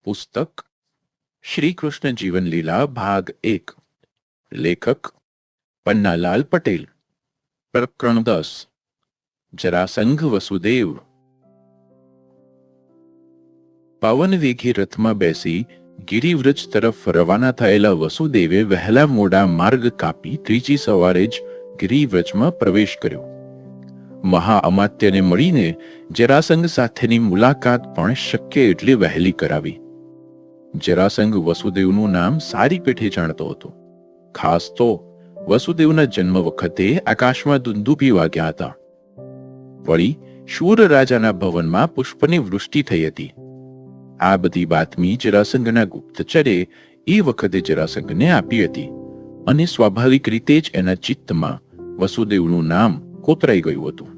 પુસ્તક શ્રી કૃષ્ણ જીવન લીલા ભાગ 1 લેખક પન્નાલાલ પટેલ પ્રકરણ 10 જરાસંઘ વસુદેવ પવનવેગી રથમાં બેસી ગિરિવ્રજ તરફ રવાના થયેલા વસુદેવે વહેલા મોડા માર્ગ કાપી ત્રીજી સવારે જ ગિરિવ્રજમાં પ્રવેશ કર્યો. મહા અમાત્યને મળીને જરાસંઘ સાથેની મુલાકાત પણ શક્ય એટલી વહેલી કરાવી. જરાસંઘ વસુદેવનું નામ સારી પેઠે જાણતો હતો. ખાસ તો વસુદેવના જન્મ વખતે આકાશમાં દુંદુભી વાગ્યા હતા. વળી શૂર રાજાના ભવનમાં પુષ્પની વૃષ્ટિ થઈ હતી. આ બધી બાતમી જરાસંઘના ગુપ્તચરે એ વખતે જરાસંઘને આપી હતી અને સ્વાભાવિક રીતે જ એના ચિત્તમાં વસુદેવનું નામ કોતરાઈ ગયું હતું.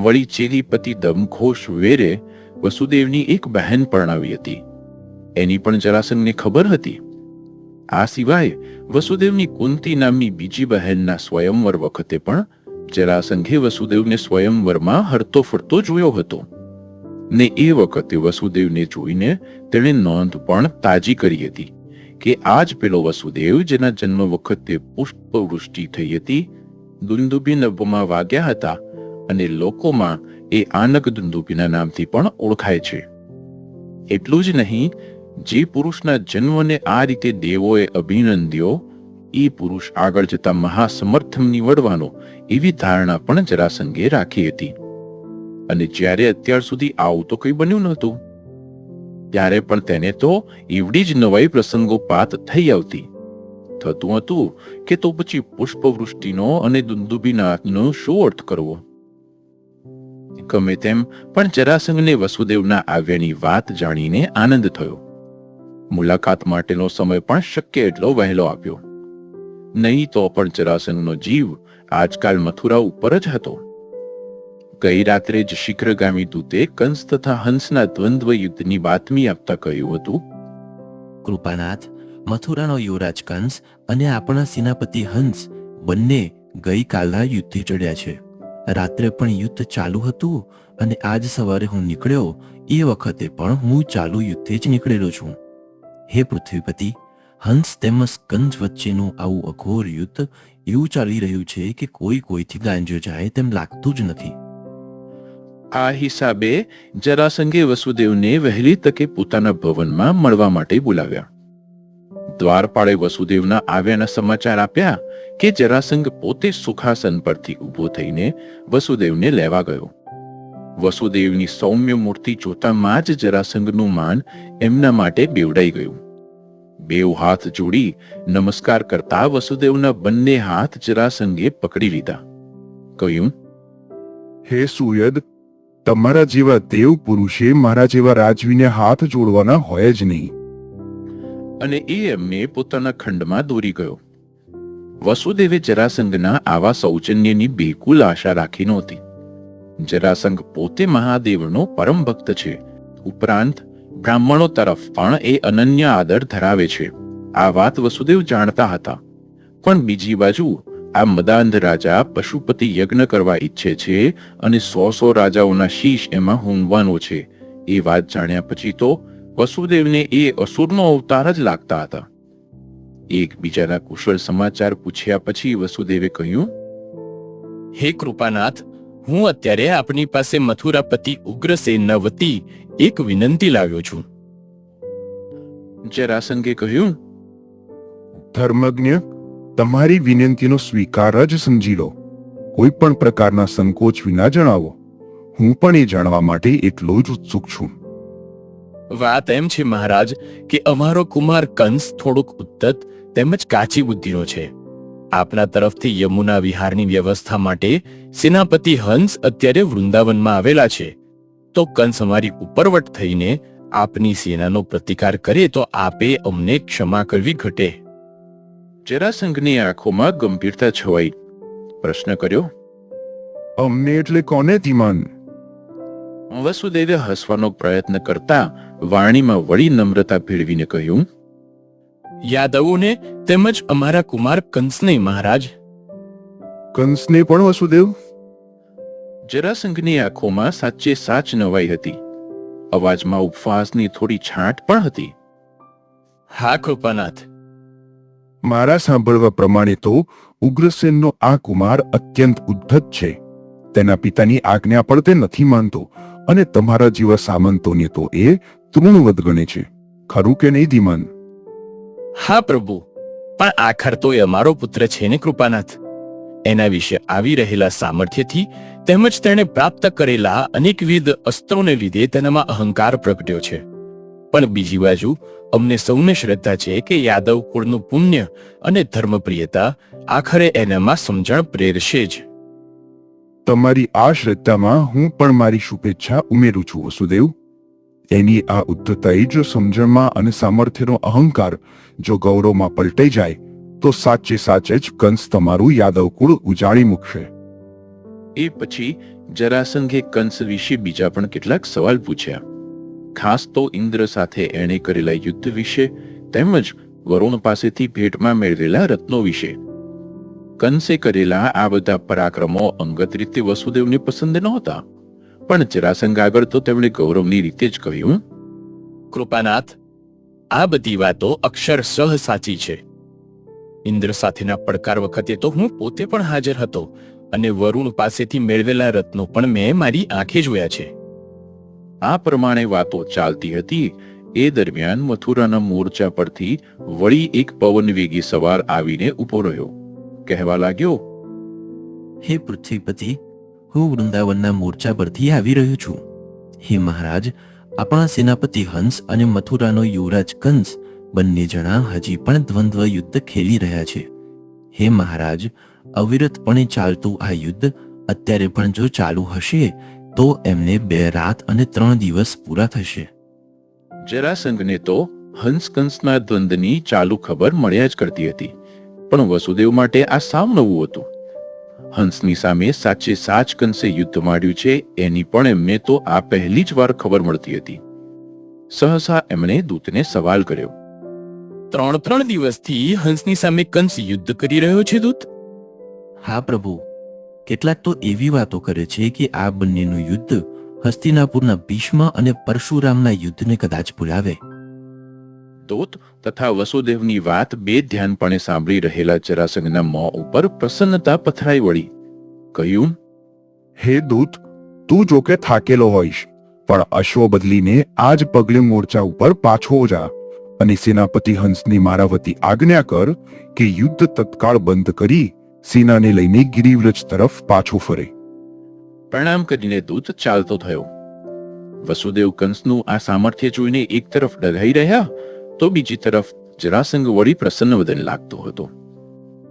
વળી ચેરીપતિ દમઘોષ વેરે વસુદેવની એક બહેન પરણાવી હતી. એની પણ જરાસંઘને ખબર હતી. આ સિવાય વસુદેવની કુંતી નામની બીજી બહેનના સ્વયંવર વખતે પણ જરાસંઘે વસુદેવને સ્વયંવરમાં હરતો ફરતો જોયો હતો ને એ વખતે વસુદેવને જોઈને તેણે નોંધ પણ તાજી કરી હતી કે આજ પેલો વસુદેવ જેના જન્મ વખતે પુષ્પવૃષ્ટિ થઈ હતી દુંદુભી નભમાં વાગ્યા હતા અને લોકોમાં એ આનક દુંદુભીના નામથી પણ ઓળખાય છે. એટલું જ નહીં, જે પુરુષના જન્મને આ રીતે દેવોએ અભિનંદ્યો એ પુરુષ આગળ જતા મહાસમર્થ નીવડવાનો એવી ધારણા પણ જરાસંઘે રાખી હતી. અને જ્યારે અત્યાર સુધી આવું તો કંઈ બન્યું નહોતું, ત્યારે પણ તેને તો એવડી જ નવાઈ પ્રસંગોપાત થઈ આવતી. થતું હતું કે તો પછી પુષ્પવૃષ્ટિનો અને દુંદુભીનાથનો શું અર્થ કરવો? ગમે તેમ પણ જરાસંઘને વસુદેવના આવ્યાની વાત જાણીને આનંદ થયો. મુલાકાત માટેનો સમય પણ શક્ય એટલો વહેલો આપ્યો. નહીં તો પણ જરાસંઘનો જીવ આજકાલ મથુરા ઉપર જ હતો. ગઈ રાત્રે જ શીઘ્રગામી દૂતે કંસ તથા હંસના દ્વંદ્વ યુદ્ધની બાતમી આપતા કહ્યું હતું, કૃપાનાથ, મથુરાનો યુવરાજ કંસ અને આપણા સેનાપતિ હંસ બંને ગઈકાલના યુદ્ધે ચડ્યા છે. રાત્રે પણ યુદ્ધ ચાલુ હતું અને આજ સવારે હું નીકળ્યો એ વખતે પણ હું ચાલુ યુદ્ધે જ નીકળેલો છું. હે પૃથ્વીપતિ, હંસ તેમજ કંસ વચ્ચેનું આવું અઘોર યુદ્ધ એવું ચાલી રહ્યું છે કે કોઈથી ગાંજ્યો જાય તેમ લાગતું જ નથી. આ હિસાબે જરાસંઘે વસુદેવને વહેલી તકે પોતાના ભવનમાં મળવા માટે બોલાવ્યા. દ્વારપાળે વસુદેવના આવ્યાના સમાચાર આપ્યા કે જરાસંઘ પોતે સુખાસન પરથી ઊભો થઈને વસુદેવને લેવા ગયો. વસુદેવની સૌમ્ય મૂર્તિ જોતામાં જ જરાસંઘનું માન એમના માટે બેવડાઈ ગયું. બેઉ હાથ જોડી નમસ્કાર કરતા વસુદેવના બંને હાથ જરાસંઘે પકડી લીધા. કહ્યું, હે સુયદ, તમારા જેવા દેવ પુરુષે મારા જેવા રાજવીને હાથ જોડવાના હોય જ નહીં. અને એ એમને પોતાના ખંડમાં દોરી ગયો. વસુદેવે જરાસંઘના આવા સૌજન્યની બિલકુલ આશા રાખી નહોતી. જરાસંઘ પોતે મહાદેવનો પરમ ભક્ત છે. ઉપરાંત બ્રાહ્મણો તરફ પણ એ અનન્ય આદર ધરાવે છે. આ વાત વસુદેવ જાણતા હતા. પણ બીજી બાજુ આ મદાંધ રાજા પશુપતિ યજ્ઞ કરવા ઈચ્છે છે અને 100 રાજાઓના શીશ એમાં હોમવાનો છે. એ વાત જાણ્યા પછી તો વસુદેવને એ અસુરનો અવતાર જ લાગતા હતા. એકબીજાના કુશળ સમાચાર પૂછ્યા પછી વસુદેવે કહ્યું, હે કૃપાનાથ, હું અત્યારે આપની પાસે મથુરાપતિ ઉગ્રસેનના વતી એક વિનંતી લાવ્યો છું. જરાસંઘે કહ્યું, ધર્મજ્ઞ, તમારી વિનંતીનો સ્વીકાર જ સમજી લો. કોઈ પણ પ્રકારના સંકોચ વિના જણાવો. હું પણ એ જાણવા માટે એટલો જ ઉત્સુક છું. વાત એમ છે મહારાજ કે અમારો કુમાર કંસ થોડુંક ઉદ્ધત તેમજ કાચી બુદ્ધિનો છે. આપના તરફથી યમુના વિહારની વ્યવસ્થા માટે સેનાપતિ હંસ અત્યારે વૃંદાવનમાં આવેલા છે. તો કંસ અમારી ઉપરવટ થઈને આપની સેનાનો પ્રતિકાર કરે તો આપે અમને ક્ષમા કરવી ઘટે. જરાસંઘની આંખોમાં ગંભીરતા છવાઈ. પ્રશ્ન કર્યો, અમને એટલે કોને ધીમાન? વસુદેવે હસવાનો પ્રયત્ન કરતા વાણીમાં વળી નમ્રતા ભેળવીને કહ્યું, યાદવોને તેમજ અમારા કુમાર કંસને મહારાજ. કંસને પણ વસુદેવ? જરાસંઘની આંખોમાં સાચે સાચ નવાઈ હતી. અવાજમાં ઉપવાસની થોડી છાંટ પણ હતી. હા કૃપાનાથ. મારા સાંભળવા પ્રમાણે તો ઉગ્રસેનનો આ કુમાર અત્યંત ઉદ્ધત છે. તેના પિતાની આજ્ઞા પણ તે નથી માનતો અને તમારા જેવા સામંતોને તો એ તૃણવદ ગણે છે. ખરું કે નહીં ધીમન? હા પ્રભુ, પણ આખર તો એ અમારો પુત્ર છે ને કૃપાનાથ. એના વિશે આવી રહેલા સામર્થ્યથી તેમજ તેણે પ્રાપ્ત કરેલા અનેકવિધ અસ્ત્રોને લીધે તેનામાં અહંકાર પ્રગટ્યો છે. પણ બીજી બાજુ અમને સૌને શ્રદ્ધા છે કે યાદવ કુળનું પુણ્ય અને ધર્મપ્રિયતા આખરે એનામાં સમજણ પ્રેરશે જ. તમારી આ શ્રદ્ધામાં હું પણ મારી શુભેચ્છા ઉમેરું છું વસુદેવ. એની આ ઉદ્ધતાઈ જો સમજણમાં અને સામર્થ્યનો અહંકાર જો ગૌરવમાં પલટાઈ જાય તો સાચે સાચે જ કંસ તમારું યાદવ કુળ ઉજાડી મૂકશે. એ પછી જરાસંઘે કંસ વિશે બીજા પણ કેટલાક સવાલ પૂછ્યા. ખાસ તો ઇન્દ્ર સાથે એણે કરેલા યુદ્ધ વિશે તેમજ વરુણ પાસેથી ભેટમાં મેળવેલા રત્નો વિશે. કંસે કરેલા આ બધા પરાક્રમો અંગત રીતે વસુદેવને પસંદ નહોતા, પણ જરાસંઘ આગળ તો તેમણે ગૌરવની રીતે જ કહ્યું, કૃપાનાથ, આ બધી વાતો અક્ષરશઃ સાચી છે. ઇન્દ્ર સાથેના પડકાર વખતે તો હું પોતે પણ હાજર હતો અને વરુણ પાસેથી મેળવેલા રત્નો પણ મેં મારી આંખે જોયા છે. આ પ્રમાણે વાતો ચાલતી હતી એ દરમિયાન મથુરાના મોરચા પરથી વળી એક પવનવેગી સવાર આવીને ઊભો રહ્યો. કહેવા લાગ્યો, હે પૃથ્વીપતિ, હું વૃંદાવનના મોરચા પરથી આવી રહ્યો છું. હે મહારાજ, આપણા સેનાપતિ હંસ અને મથુરાનો યુવરાજ કંસ બંને જણા હજી પણ દ્વંદ્વ યુદ્ધ ખેલી રહ્યા છે. હે મહારાજ, અવિરતપણે ચાલતું આ યુદ્ધ અત્યારે પણ જો ચાલુ હશે તો એમને 2 રાત અને 3 દિવસ પૂરા થશે. જરાસંઘને તો હંસ કંસના દ્વંદ્વની ચાલુ ખબર મળ્યા જ કરતી હતી, પણ વસુદેવ માટે આ સાવ નવું હતું. હંસની સામે સાચે સાચ કંસે યુદ્ધ માંડ્યું છે એની પણ એમને તો આ પહેલી જ વાર ખબર મળતી હતી. સહસા એમણે દૂતને સવાલ કર્યો, 3 દિવસથી હંસની સામે કંસ યુદ્ધ કરી રહ્યો છે દૂત? હા પ્રભુ, કેટલાક તો એવી વાતો કરે છે કે આ બંનેનું યુદ્ધ હસ્તિનાપુરના ભીષ્મ અને પરશુરામના યુદ્ધને કદાચ ભૂલાવે. દૂત તથા વસુદેવની વાત બે ધ્યાનપણે સાંભળી રહેલા જરાસંઘના મોં ઉપર પ્રસન્નતા પથરાઈ વળી. કહ્યું, હે દૂત, તું જો કે થાકેલો હોઈશ, પણ અશ્વ બદલીને આજ પગલે મોરચા ઉપર પાછો જા અને સેનાપતિ હંસની મારા વતી આજ્ઞા કર કે યુદ્ધ તત્કાળ બંધ કરી સેનાને લઈને ગિરિવ્રજ તરફ પાછો ફરે. પ્રણામ કરીને દૂત ચાલતો થયો. વસુદેવ કંસનું આ સામર્થ્ય જોઈને એક તરફ ડઘાઈ રહ્યા તો બીજી તરફ જરાસંઘ વળી પ્રસન્ન વદન લાગતો હતો.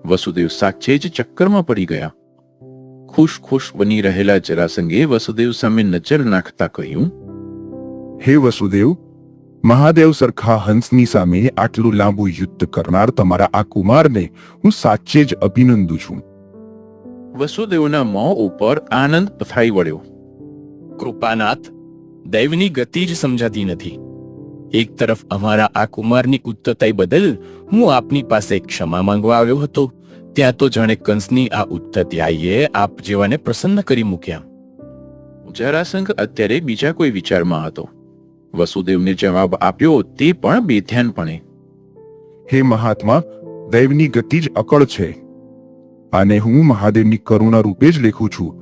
વસુદેવ સાચે જ ચક્કરમાં પડી ગયા. ખુશ ખુશ બની રહેલા જરાસંઘે વસુદેવ સામે નજર નાખતા કહ્યું, હે વસુદેવ, મહાદેવ સરખા હંસની સામે આટલું લાંબુ યુદ્ધ કરનાર તમારા આ કુમારને હું સાચે જ અભિનંદુ છું. વસુદેવના મોં ઉપર આનંદ પથરાઈ વળ્યો. કૃપાનાથ, દૈવની ગતિ જ સમજાતી નથી. એક તરફ અમારા આ કુમારની ઉત્તતાઈ બદલ હું આપની પાસે ક્ષમા માંગવા આવ્યો હતો, ત્યાં તો જાણે કંસની આ ઉત્તતાઈએ આપ જેવાને પ્રસન્ન કરી મૂક્યા. જરાસંઘ અત્યારે બીજા કોઈ વિચારમાં હતો. વસુદેવને જવાબ આપ્યો તે પણ બેધ્યાનપણે. હે મહાત્મા, દૈવની ગતિ જ અકળ છે અને હું મહાદેવની કરુણા રૂપે જ લેખું છું.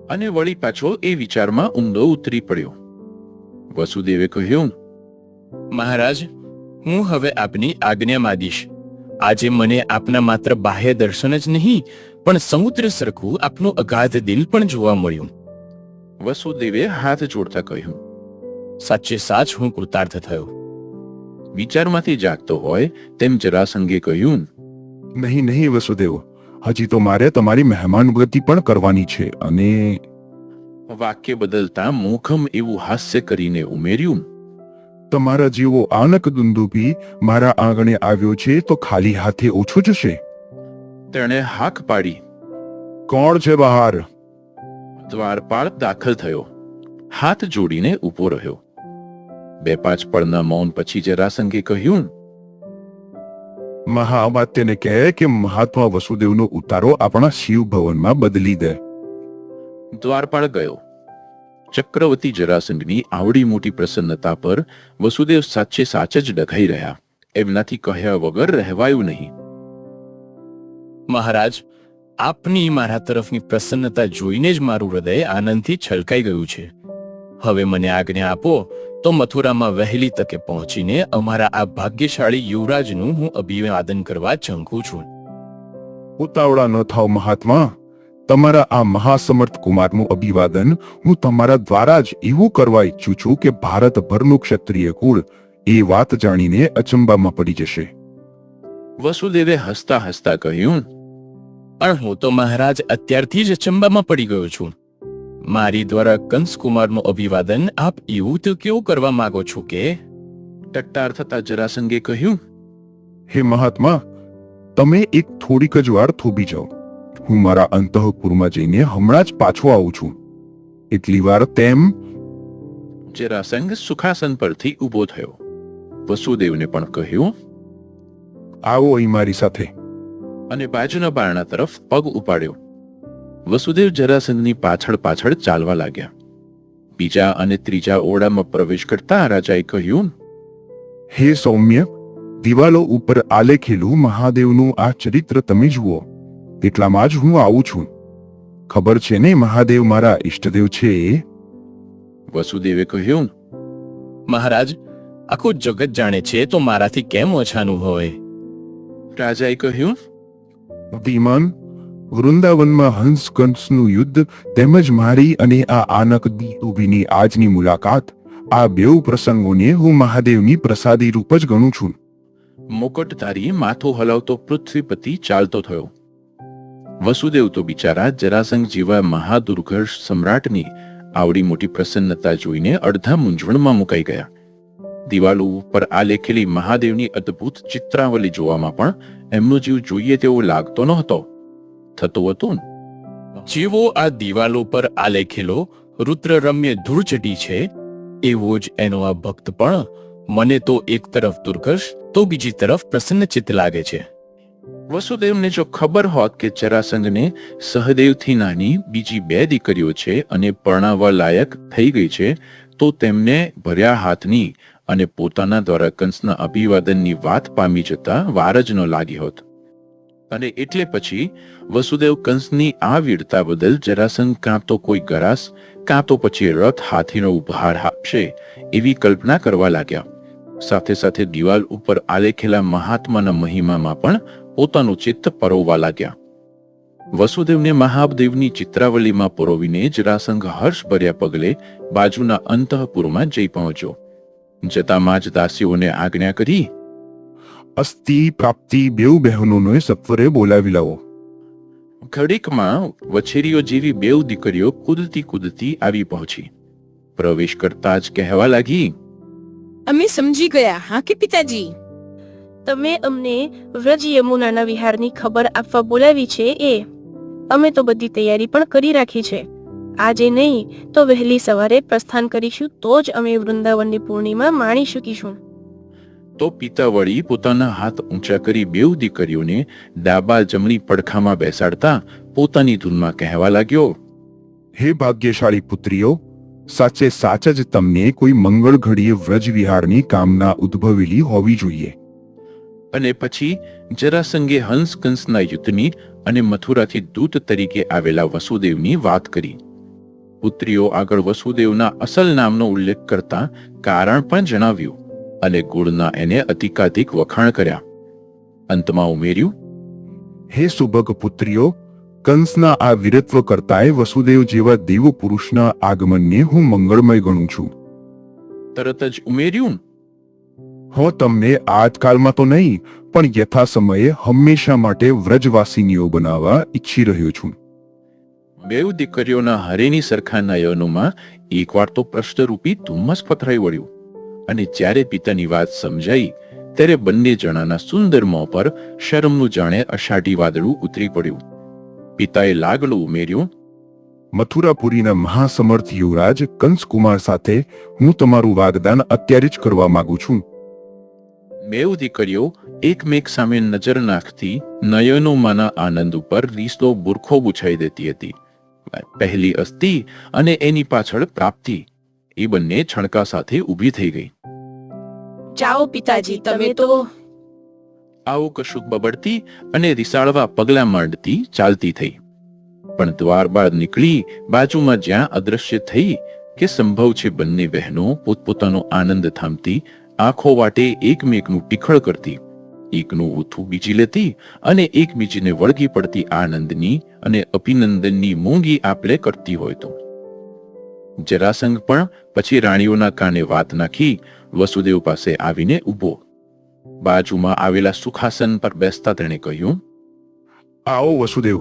અને વળી પાછો એ વિચારમાં ઊંડો ઉતરી પડ્યો. વસુદેવે કહ્યું, મહારાજ, હું હવે આપની આજ્ઞા માંગીશ. આજે મને આપના માત્ર બાહ્ય દર્શન જ નહીં પણ સમુદ્ર સરખું આપનું અગાધ દિલ પણ જોવા મળ્યું. વસુદેવે હાથ જોડતા કહ્યું. સાચે સાચ હું કૃતાર્થ થયો. વિચારમાંથી જાગતો હોય તેમ જરાસંઘે કહ્યું, નહીં નહીં વસુદેવ, હજી તો મારે તમારી મહેમાન ગતિ પણ કરવાની છે. અને વાક્ય બદલતા મોખમ એવું હાસ્ય કરીને ઉમેર્યું, તમારા જેવો આનક દુંદુભી મારા આંગણે આવ્યો છે તો ખાલી હાથે ઓછો જશે. તેણે હાક પાડી. કોણ છે બહાર? દ્વારપાળ દાખલ થયો. હાથ જોડીને ઊભો રહ્યો. 2-5 પળના મૌન પછી જરાસંઘે કહ્યું, મહામાત્યને કહે કે મહાત્મા વસુદેવનો ઉતારો આપણા શિવ ભવનમાં બદલી દે. દ્વારપાળ ગયો. ચક્રવર્તી જરાસંઘની આવડી મોટી પ્રસન્નતા પર વસુદેવ સાચે સાચ જ ડઘાઈ રહ્યા. એમનાથી કહ્યા વગર રહેવાયું નહીં. મહારાજ, આપની મારા તરફની પ્રસન્નતા જોઈને જ મારું હૃદય આનંદથી છલકાઈ ગયું છે. હવે મને આજ્ઞા આપો તો મથુરામાં વહેલી તકે પહોંચીને અમારા આ ભાગ્યશાળી યુવરાજનું હું અભિવાદન કરવા ઝંખું છું. ઉતાવળા ન થાવ મહાત્મા. તમારા આ મહાસમર્થ કુમારનું અભિવાદન હું તમારા દ્વારા જ એવું કરવા ઈચ્છું છું કે ભારતભરનું ક્ષત્રિય કુળ એ વાત જાણીને અચંબામાં પડી જશે. વસુદેવે હસતા હસતા કહ્યું, પણ હું તો મહારાજ અત્યારથી જ અચંબામાં પડી ગયો છું. મારી દ્વારા કંસકુમારનું અભિવાદન આપ એવું તો કેવું કરવા માંગો છો કે? ટટ્ટાર થતા જરાસંઘે કહ્યું, હે મહાત્મા, તમે એક થોડીક જ વાર થોભી જાઓ. હું મારા અંતઃપુરમાં જઈને હમણાં જ પાછો આવું છું. એટલી વાર તેમ જરાસંઘ સુખાસન પરથી ઊભો થયો. વસુદેવને પણ કહ્યું આવો અહીં મારી સાથે. અને બાજુના બારણા તરફ પગ ઉપાડ્યો. વસુદેવ જરાસંઘની પાછળ પાછળ ચાલવા લાગ્યા. બીજા અને ત્રીજા ઓરડામાં પ્રવેશ કરતા રાજાએ કહ્યું, હે સૌમ્ય, દિવાલો ઉપર આલેખેલું મહાદેવનું આ ચરિત્ર તમે જુઓ. તેટલામાં જ હું આવું છું. ખબર છે ને મહાદેવ મારા ઈષ્ટદેવ છે એ? વસુદેવે કહ્યું, મહારાજ, આખું જગત જાણે છે તો મારાથી કેમ ઓછાનું હોય? રાજાએ કહ્યું, વિમાન, વૃંદાવનમાં હંસ કંસનું યુદ્ધ તેમજ મારી અને આ આનક દીતુભીની આજની મુલાકાત, આ બેઉ પ્રસંગોને હું મહાદેવની પ્રસાદી રૂપ જ ગણું છું. મુકટધારી માથું હલાવતો પૃથ્વીપતિ ચાલતો થયો. વસુદેવ તો બિચારા જરાસંઘ જેવા મહાદુર્ઘર્ષ સમ્રાટની આવડી મોટી પ્રસન્નતા જોઈને અડધા મૂંઝવણમાં મુકાઈ ગયા. દિવાલો ઉપર આલેખેલી મહાદેવની અદ્ભુત ચિત્રાવલી જોવામાં પણ એમનો જીવ જોઈએ તેવો લાગતો નહોતો. થતું હતું, જેવો આ દિવાલો પર આલેખેલો રુદ્રરમ્ય ધૂળચટી છે એવો જ એનો આ ભક્ત પણ મને તો એક તરફ દુર્ઘર્ષ તો બીજી તરફ પ્રસન્નચિત્ત લાગે છે. વસુદેવને જો ખબર હોત કે જરાસંઘને સહદેવથી નાની બીજી 2 દીકરીઓ છે અને પરણાવવા લાયક થઈ ગઈ છે, તો તેમને ભર્યા હાથની અને પોતાના દ્વારા કંસના અભિવાદનની વાત પામી જતા વાર જ ન લાગી હોત. અને એટલે પછી વસુદેવ કંસની આ વીરતા બદલ જરાસંઘ કાં તો કોઈ ગરાસ કાં તો પછી રથ હાથીનો ઉપહાર આપશે એવી કલ્પના કરવા લાગ્યા. સાથે સાથે દિવાલ ઉપર આલેખેલા મહાત્માના મહિમામાં પણ પોતાનું ચિત્ત પરોવવા લાગ્યા. વસુદેવને મહાદેવની ચિત્રાવલીમાં પરોવીને જરાસંઘ હર્ષભર્યા પગલે બાજુના અંતઃપુરમાં જઈ પહોંચ્યો. જતામાં જ દાસીઓને આજ્ઞા કરી, અસ્તિ પ્રાપ્તિ બેઉ બહેનોને સત્વરે બોલાવી લાવો. ઘડીકમાં વછેરીઓ જેવી 2 દીકરીઓ કૂદતી કૂદતી આવી પહોંચી. પ્રવેશ કરતા જ કહેવા લાગી, અમે સમજી ગયા હા કે પિતાજી. તમે અમને વ્રજ યમુનાના વિહારની ખબર આપવા બોલાવી છે એ અમે તો બધી તૈયારી પણ કરી રાખી છે. આજે નહીં તો વહેલી સવારે પ્રસ્થાન કરીશું તો જ અમે વૃંદાવનની પૂર્ણિમા માણી શકીશું. તો પિતા વળી પોતાના હાથ ઊંચા કરી 2 દીકરીઓને ડાબા જમણી પડખામાં બેસાડતા પોતાની ધૂનમાં કહેવા લાગ્યો, હે ભાગ્યશાળી પુત્રીઓ, સાચે સાચ જ તમને કોઈ મંગળ ઘડીએ વ્રજ વિહારની કામના ઉદ્ભવેલી હોવી જોઈએ. અને પછી જરાસંઘે હંસ કંસના યુદ્ધની અને મથુરાથી દૂત તરીકે આવેલા વસુદેવની વાત કરી. પુત્રીઓ આગળ વસુદેવના અસલ નામનો ઉલ્લેખ કરતા કારણ પણ જણાવ્યું અને ગુણના એને અધિકાધિક વખાણ કર્યા. અંતમાં ઉમેર્યું, હે સુભગ પુત્રીઓ, કંસના આ વીરત્વ કરતાંય વસુદેવ જેવા દેવ પુરુષના આગમનને હું મંગળમય ગણું છું. તરત જ ઉમેર્યું, હું તમને આજકાલમાં તો નહીં પણ યથા સમયે હંમેશા માટે વ્રજવાસીનીઓ બનાવવા ઈચ્છી રહ્યો છું. 2 દીકરીઓના હરેની સરખા નયનોમાં એકવાર તો પ્રશ્નરૂપી ધુમ્મસ પથરાઈ વળ્યું અને જ્યારે પિતાની વાત સમજાઈ ત્યારે બંને જણાના સુંદર મોં પર શરમનું જાણે અષાઢી વાદળું ઉતરી પડ્યું. પિતાએ લાગલું ઉમેર્યું, મથુરાપુરીના મહાસમર્થ યુવરાજ કંસકુમાર સાથે હું તમારું વાગદાન અત્યારે જ કરવા માંગુ છું. 2 દીકરીઓ એકમેક સામે નજર નાખતી નયનોમાંના આનંદ ઉપર રીસનો બુરખો બુછાઈ દેતી હતી. પહેલી અસ્થિ અને એની પાછળ પ્રાપ્તિ એ બંને છણકા સાથે ઊભી થઈ ગઈ. જાઓ પિતાજી, તમે તો આવું કશુંક બબડતી અને રિસાળવા પગલા માંડતી ચાલતી થઈ. પણ દ્વાર બહાર નીકળી બાજુમાં જ્યાં અદ્રશ્ય થઈ કે સંભવ છે બંને બહેનો પોતપોતાનો આનંદ થામતી આંખો વાટે એકમેકનું ટીખળ કરતી, એકનું ઊથું બીજી લેતી અને એકબીજીને વળગી પડતી આનંદની અને અભિનંદનની મૂંગી આપલે કરતી હોય તો જરાસંઘ પણ પછી રાણીઓના કાને વાત નાખી વસુદેવ પાસે આવીને ઊભો. બાજુમાં આવેલા સુખાસન પર બેસતા તેણે કહ્યું, આવો વસુદેવ,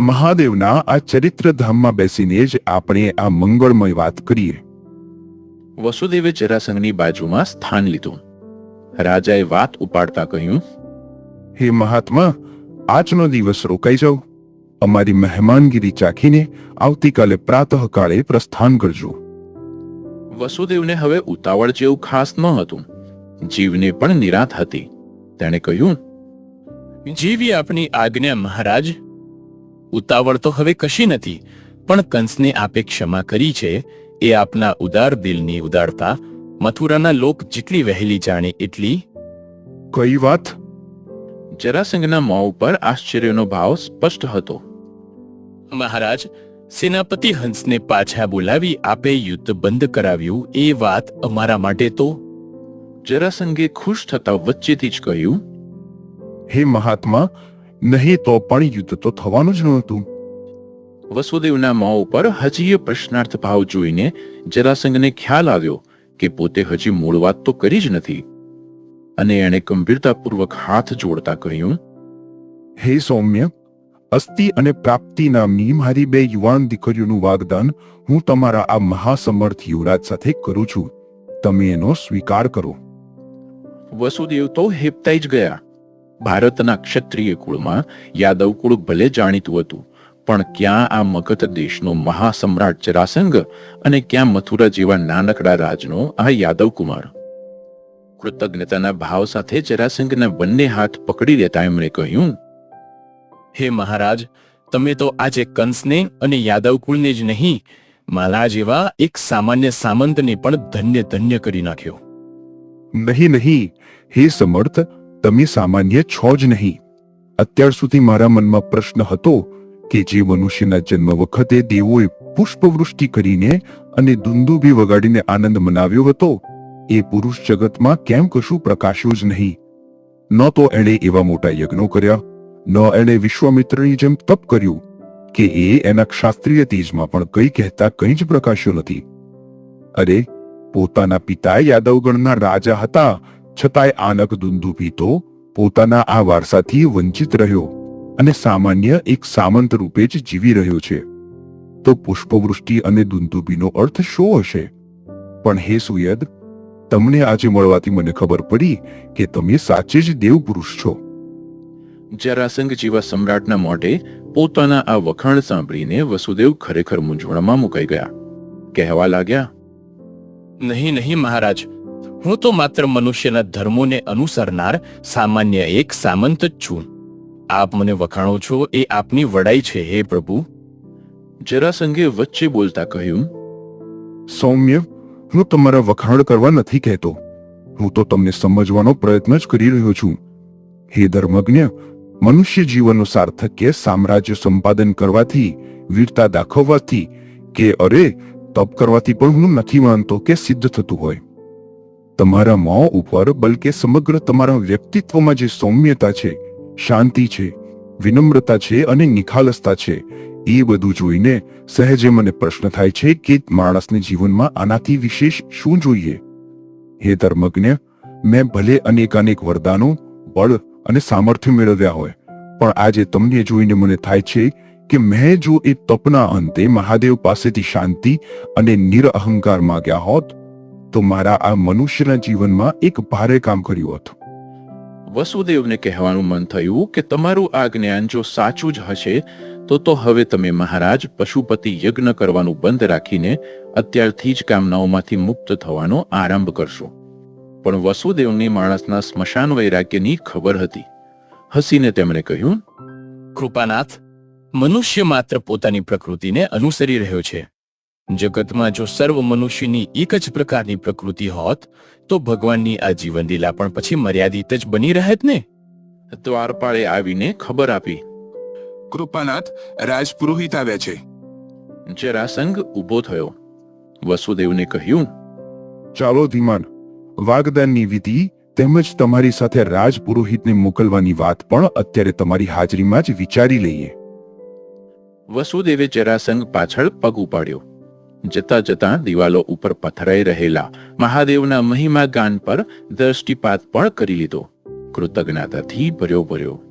મહાદેવના આ ચરિત્રધામમાં બેસીને જ આપણે આ મંગળમય વાત કરીએ. વસુદેવે જરાસંઘની બાજુમાં સ્થાન લીધું. રાજાએ વાત ઉપાડતા કહ્યું, હે મહાત્મા, આજનો દિવસ રોકાઈ જાઓ. અમારી મહેમાનગીરી ચાખીને આવતીકાલે પ્રાતઃકાળે પ્રસ્થાન કરજો. વસુદેવને હવે ઉતાવળ જેવું ખાસ ન હતું. જીવને પણ નિરાત હતી. તેણે કહ્યું, જેવી આપની આજ્ઞા મહારાજ. ઉતાવળ તો હવે કશી નથી, પણ કંસને આપે ક્ષમા કરી છે એ આપના ઉદાર દિલની ઉદારતા મથુરાના લોક જેટલી વહેલી જાણે એટલી. કઈ વાત? જરાસંઘના મોં ઉપર આશ્ચર્યનો ભાવ સ્પષ્ટ હતો. મહારાજ, સેનાપતિ હંસને પાછા બોલાવી આપે યુદ્ધ બંધ કરાવ્યું એ વાત અમારા માટે તો. જરાસંઘે ખુશ થતા વચ્ચેથી જ કહ્યું, હે મહાત્મા, નહીં તો પણ યુદ્ધ તો થવાનું જ નહોતું. વસુદેવના મોં ઉપર હજી પ્રશ્નાર્થ ભાવ જોઈને જરાસંઘને ખ્યાલ આવ્યો કે પોતે હજી મૂળ વાત તો કરી જ નથી અને એણે ગંભીરતાપૂર્વક હાથ જોડતા કહ્યું, હે સૌમ્ય, અસ્થિ અને પ્રાપ્તિ નામની મારી બે યુવાન દીકરીઓનું વાગદાન હું તમારા આ મહાસમર્થ યુવરાજ સાથે કરું છું. તમે એનો સ્વીકાર કરો. વસુદેવ તો હેપતાઈ જ ગયા. ભારતના ક્ષત્રિય કુળમાં યાદવ કુળ ભલે જાણીતું હતું, પણ ક્યાં આ મગધ દેશનો મહાસમ્રાટ જરાસંઘ અને ક્યાં મથુરા જેવા નાનકડા રાજનો આ યાદવ કુમાર. કૃતજ્ઞતાના ભાવ સાથે જરાસંઘના બંને હાથ પકડી લેતા એમણે કહ્યું, હે મહારાજ, તમે તો આજે કંસને અને યાદવ કુળને જ નહીં, મારા જેવા એક સામાન્ય સામંતને પણ ધન્ય ધન્ય કરી નાખ્યો. નહીં નહીં, હે સમર્થ, તમે સામાન્ય છો જ નહીં. અત્યાર સુધી મારા મનમાં પ્રશ્ન હતો કે જે મનુષ્યના જન્મ વખતે દેવોએ પુષ્પવૃષ્ટિ કરીને અને દુંદુભી વગાડીને આનંદ મનાવ્યો હતો, એ પુરુષ જગતમાં કેમ કશું પ્રકાશ્યું જ નહીં. ન તો એણે એવા મોટા યજ્ઞો કર્યા, ન એણે વિશ્વામિત્રની જેમ તપ કર્યું, કે એ એના ક્ષાત્રિય તેજમાં પણ કંઈ કહેતા કંઈ જ પ્રકાશ્યો નથી. અરે, પોતાના પિતા યાદવગણના રાજા હતા, છતાંય આનક દુંદુભી તો પોતાના આ વારસાથી વંચિત રહ્યો અને સામાન્ય એક સામંત રૂપે જ જીવી રહ્યો છે. તો પુષ્પવૃષ્ટિ અને દુંદુભીનો અર્થ શું હશે? પણ હે સુયદ, તમને આજે મળવાથી મને ખબર પડી કે તમે સાચે જ દેવપુરુષ છો. જરાસંઘ જેવા સમ્રાટના મોઢે પોતાના આ વખાણ સાંભળીને વસુદેવ ખરેખર મૂંઝવણમાં મુકાઈ ગયા. કહેવા લાગ્યા, નહીં નહીં મહારાજ, હું તો માત્ર મનુષ્યના ધર્મોને અનુસરનાર સામાન્ય એક સામંત જ છું. આપ મને વખાણો છો એ આપની વડાઈ છે હે પ્રભુ. જરાસંઘે વચ્ચે બોલતા કહ્યું, સૌમ્ય, હું તમારા વખાણ કરવા નથી કહેતો. હું તો તમને સમજવાનો પ્રયત્ન જ કરી રહ્યો છું. હે ધર્મજ્ઞ, મનુષ્ય જીવનનો સાર્થક્ય સામ્રાજ્ય સંપાદન કરવાથી, વીરતા દાખવવાથી કે અરે તપ કરવાથી પણ હું નથી માનતો કે સિદ્ધ થતું હોય. તમારા મોં ઉપર, બલકે સમગ્ર તમારા વ્યક્તિત્વમાં જે સૌમ્યતા છે, શાંતિ છે, વિનમ્રતા છે અને નિખાલસતા છે, એ બધું જોઈને સહેજે મને પ્રશ્ન થાય છે કે માણસને જીવનમાં આનાથી વિશેષ શું જોઈએ? હે ધર્મજ્ઞ, મેં ભલે અનેકાનેક વરદાનો, બળ અને સામર્થ્ય મેળવ્યા હોય, પણ આજે તમને જોઈને મને થાય છે કે મેં જો એ તપના અંતે મહાદેવ પાસેથી શાંતિ અને નિરઅહંકાર માંગ્યા હોત, તો મારા આ મનુષ્યના જીવનમાં એક ભારે કામ કર્યું હોત. વસુદેવને કહેવાનું મન થયું કે તમારું આ જ્ઞાન જો સાચું જ હશે તો હવે તમે મહારાજ પશુપતિ યજ્ઞ કરવાનું બંધ રાખીને અત્યારથી જ કામનાઓમાંથી મુક્ત થવાનો આરંભ કરશો. પણ વસુદેવની માણસના સ્મશાન વૈરાગ્યની ખબર હતી. હસીને તેમણે કહ્યું, કૃપાનાથ, મનુષ્ય માત્ર પોતાની પ્રકૃતિને અનુસરી રહ્યો છે. જગતમાં જો સર્વ મનુષ્યની એક જ પ્રકારની પ્રકૃતિ હોત તો ભગવાનની આ જીવન લીલા પણ પછી મર્યાદિત જ બની રહેત ને. દ્વારપાળે આવીને ખબર આપી. કૃપાનાથ, રાજપુરોહિત આવ્યા છે. જરાસંઘ ઊભો થયો. વસુદેવને કહ્યું, ચાલો ધીમાન, વાગદાનની વિધિ તેમજ તમારી સાથે રાજપુરોહિતને મોકલવાની વાત પણ અત્યારે તમારી હાજરીમાં જ વિચારી લઈએ. વસુદેવે જરાસંઘ પાછળ પગ ઉપાડ્યો. જતા જતા દિવાલો ઉપર પથરાઈ રહેલા મહાદેવના મહિમા ગાન પર દ્રષ્ટિપાત પણ કરી લીધો. કૃતજ્ઞતાથી ભર્યો ભર્યો.